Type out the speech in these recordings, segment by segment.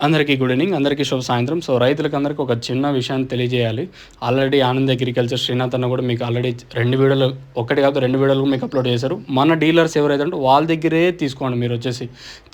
అందరికీ good evening, అందరికీ శుభ సాయంత్రం. సో రైతులకందరికీ ఒక చిన్న విషయాన్ని తెలియజేయాలి. ఆల్రెడీ ఆనంద్ అగ్రికల్చర్ శ్రీనాథ్ అన్న కూడా మీకు ఆల్రెడీ 2 వీడియోలు, ఒకటి కాదు 2 వీడియోలు మీకు అప్లోడ్ చేశారు. మన డీలర్స్ ఎవరైతే అంటే వాళ్ళ దగ్గరే తీసుకోండి. మీరు వచ్చేసి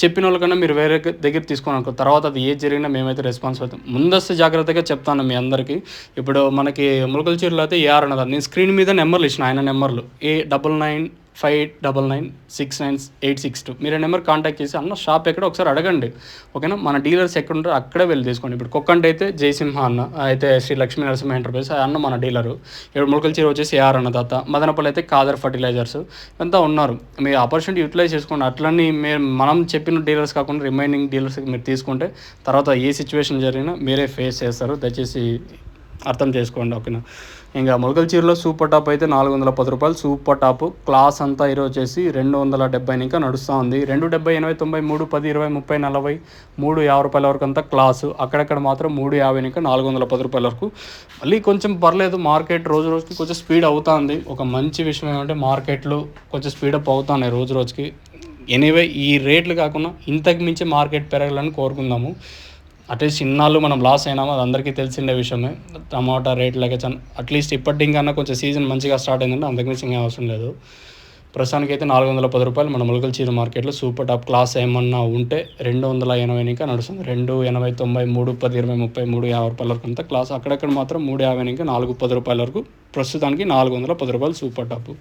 చెప్పిన వాళ్ళకన్నా మీరు వేరే దగ్గర తీసుకోండి అనుకో, తర్వాత అది ఏది జరిగినా మేమైతే రెస్పాన్స్ అవుతాం. ముందస్తు జాగ్రత్తగా చెప్తాను మీ అందరికీ. ఇప్పుడు మనకి ములకల చీరలో అయితే ఏఆర్ అన్నది నేను స్క్రీన్ మీద నెంబర్లు ఇచ్చిన, ఆయన నెంబర్లు A9959696862. మీరు నెంబర్ కాంటాక్ట్ చేసి అన్న షాప్ ఎక్కడ ఒకసారి అడగండి, ఓకేనా. మన డీలర్స్ ఎక్కడ ఉంటారో అక్కడే వెళ్ళి తీసుకోండి. ఇప్పుడు కొక్కంట అయితే జయసింహ అన్న, అయితే శ్రీ లక్ష్మీ నరసింహ ఎంటర్ప్రైజ్ అన్న మన డీలరు. ఇప్పుడు ములకల చీర వచ్చేసి ఏఆర్ అన్నదాత, మదనపల్లి అయితే కాదర్ ఫర్టిలైజర్స్ అంతా ఉన్నారు. మీరు ఆపర్చునిటీ యూటిలైజ్ చేసుకోండి. అట్లనే మనం చెప్పిన డీలర్స్ కాకుండా రిమైనింగ్ డీలర్స్ మీరు తీసుకుంటే తర్వాత ఏ సిచ్యువేషన్ జరిగినా మీరే ఫేస్ చేస్తారు. దయచేసి అర్థం చేసుకోండి, ఓకేనా. ఇంకా ములకల చీరలో సూపర్ టాప్ అయితే 410 రూపాయలు సూపర్ టాప్. క్లాస్ అంతా ఈరోజు వచ్చేసి 270 ఇంకా నడుస్తూ ఉంది. 270, 80, 90, 310, 20, 30, 40, 350 రూపాయల వరకు అంతా క్లాసు. అక్కడక్కడ మాత్రం 350 ఇంకా 410 రూపాయల వరకు. మళ్ళీ కొంచెం పర్లేదు, మార్కెట్ రోజు రోజుకి కొంచెం స్పీడ్ అవుతుంది. ఒక మంచి విషయం ఏమంటే మార్కెట్లో కొంచెం స్పీడప్ అవుతున్నాయి రోజు రోజుకి. ఎనీవే ఈ రేట్లు కాకుండా ఇంతకు మించి మార్కెట్ పెరగాలని కోరుకుందాము. అట్లీస్ట్ ఇన్నాళ్ళు మనం లాస్ అయినాము, అది అందరికీ తెలిసిండే విషయమే. టమాటా రేట్లకి అట్లీస్ట్ ఇప్పటికన్నా కొంచెం సీజన్ మంచిగా స్టార్ట్ అయిందంటే అంతకుమించి ఇంకా అవసరం లేదు. ప్రస్తుతానికి అయితే 410 రూపాయలు మన ములకల చీర మార్కెట్లో సూపర్ టాప్ క్లాస్ ఏమన్నా ఉంటే 280 ఇంకా నడుస్తుంది. 280, 90, 310, 20, 30, 350 రూపాయల వరకు అంతా క్లాస్. అక్కడక్కడ మాత్రం 350 ఇంకా 410 రూపాయల వరకు. ప్రస్తుతానికి 410 రూపాయలు సూపర్ టాప్.